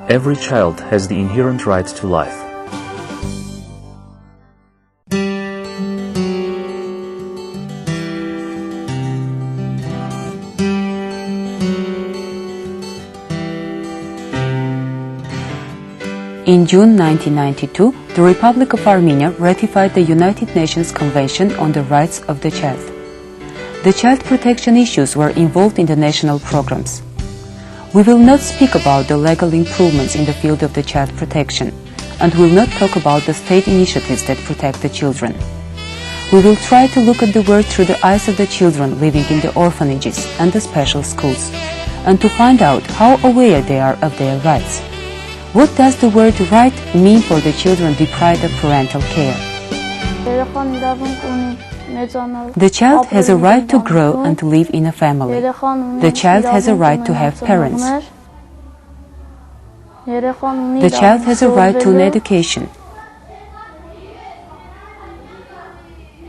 Every child has the inherent right to life. In June 1992, the Republic of Armenia ratified the United Nations Convention on the Rights of the Child. The child protection issues were involved in the national programs. We will not speak about the legal improvements in the field of the child protection, and will not talk about the state initiatives that protect the children. We will try to look at the world through the eyes of the children living in the orphanages and the special schools, and to find out how aware they are of their rights. What does the word right mean for the children deprived of parental care? The child has a right to grow and to live in a family. The child has a right to have parents. The child has a right to an education.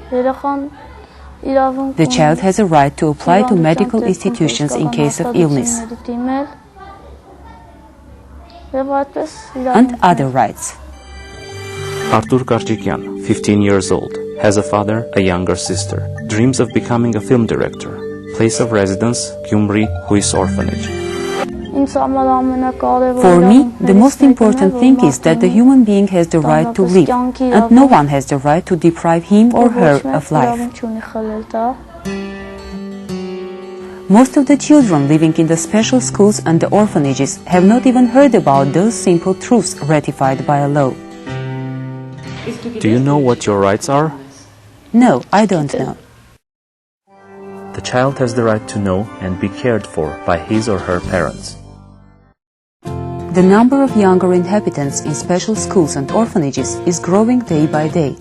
The child has a right to apply to medical institutions in case of illness, and other rights. Artur Karchikyan, 15 years old, has a father, a younger sister, dreams of becoming a film director. Place of residence, Gyumri Huis Orphanage. For me, the most important thing is that the human being has the right to live, and no one has the right to deprive him or her of life. Most of the children living in the special schools and the orphanages have not even heard about those simple truths ratified by a law. Do you know what your rights are? No, I don't know. The child has the right to know and be cared for by his or her parents. The number of younger inhabitants in special schools and orphanages is growing day by day.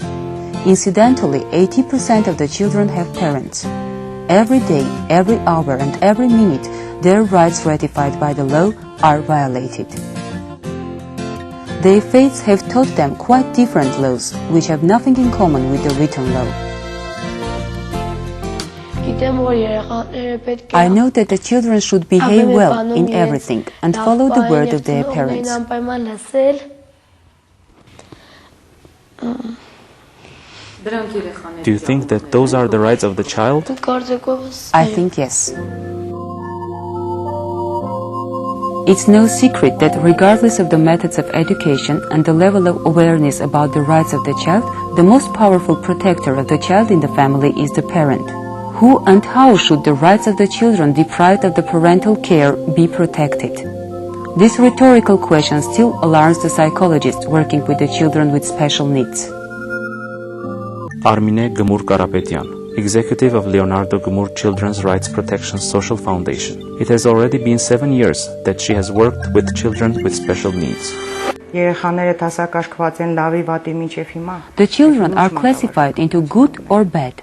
Incidentally, 80% of the children have parents. Every day, every hour and every minute, their rights ratified by the law are violated. Their faiths have taught them quite different laws, which have nothing in common with the written law. I know that the children should behave well in everything and follow the word of their parents. Do you think that those are the rights of the child? I think yes. It's no secret that regardless of the methods of education and the level of awareness about the rights of the child, the most powerful protector of the child in the family is the parent. Who and how should the rights of the children deprived of the parental care be protected? This rhetorical question still alarms the psychologists working with the children with special needs. Armine Gmur Karapetyan, executive of Leonardo Gmur Children's Rights Protection Social Foundation. It has already been 7 years that she has worked with children with special needs. The children are classified into good or bad.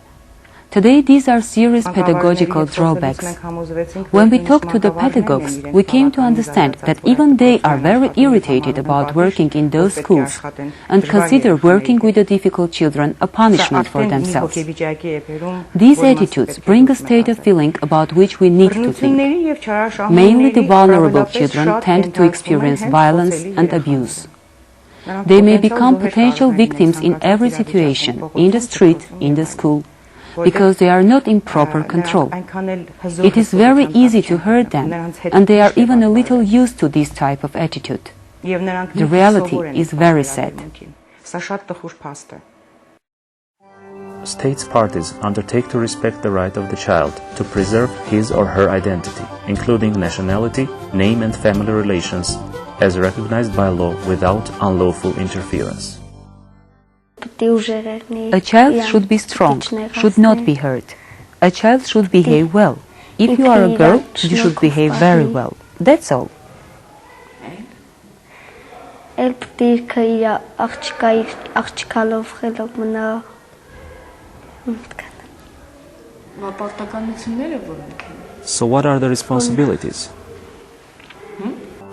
Today, these are serious pedagogical drawbacks. When we talked to the pedagogues, we came to understand that even they are very irritated about working in those schools and consider working with the difficult children a punishment for themselves. These attitudes bring a state of feeling about which we need to think. Mainly the vulnerable children tend to experience violence and abuse. They may become potential victims in every situation, in the street, in the school, because they are not in proper control. It is very easy to hurt them, and they are even a little used to this type of attitude. The reality is very sad. States parties undertake to respect the right of the child to preserve his or her identity, including nationality, name and family relations, as recognized by law without unlawful interference. A child should be strong, should not be hurt. A child should behave well. If you are a girl, you should behave very well. That's all. So what are the responsibilities?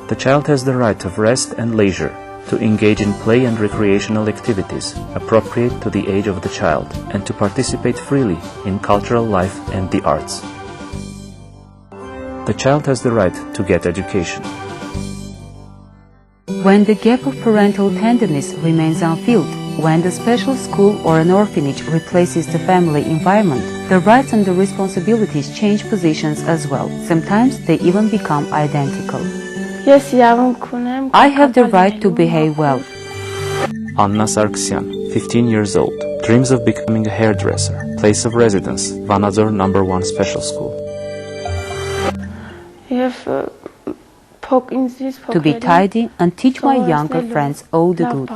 The child has the right of rest and leisure, to engage in play and recreational activities appropriate to the age of the child, and to participate freely in cultural life and the arts. The child has the right to get education. When the gap of parental tenderness remains unfilled, when the special school or an orphanage replaces the family environment, the rights and the responsibilities change positions as well. Sometimes they even become identical. I have the right to behave well. Anna Sargsyan, 15 years old, dreams of becoming a hairdresser, place of residence, Vanadzor No. 1 Special School. To be tidy and teach my younger friends all the good.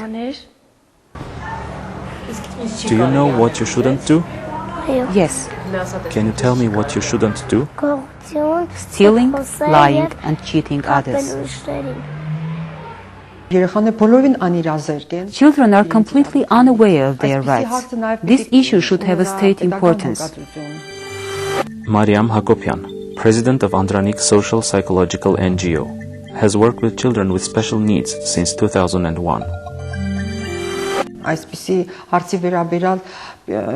Do you know what you shouldn't do? Yes. Can you tell me what you shouldn't do? Stealing, lying and cheating others. Children are completely unaware of their rights. This issue should have a state importance. Mariam Hakopian, president of Andranik Social Psychological NGO, has worked with children with special needs since 2001. Both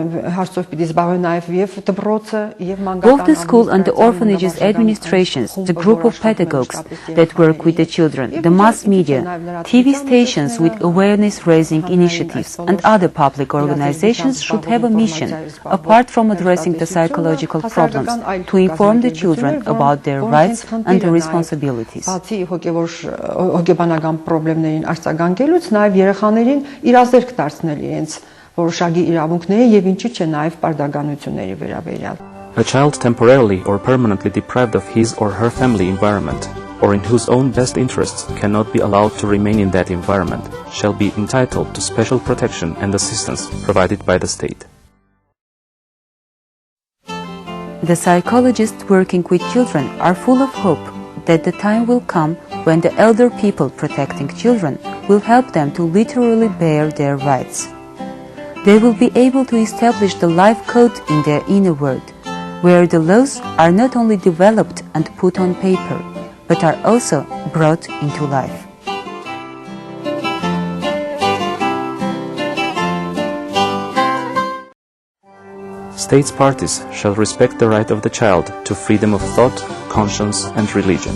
the school and the orphanage's administrations, the group of pedagogues that work with the children, the mass media, TV stations with awareness-raising initiatives and other public organizations should have a mission, apart from addressing the psychological problems, to inform the children about their rights and their responsibilities. A child temporarily or permanently deprived of his or her family environment, or in whose own best interests cannot be allowed to remain in that environment, shall be entitled to special protection and assistance provided by the state. The psychologists working with children are full of hope that the time will come when the elder people protecting children will help them to literally bear their rights. They will be able to establish the life code in their inner world, where the laws are not only developed and put on paper, but are also brought into life. States parties shall respect the right of the child to freedom of thought, conscience and religion.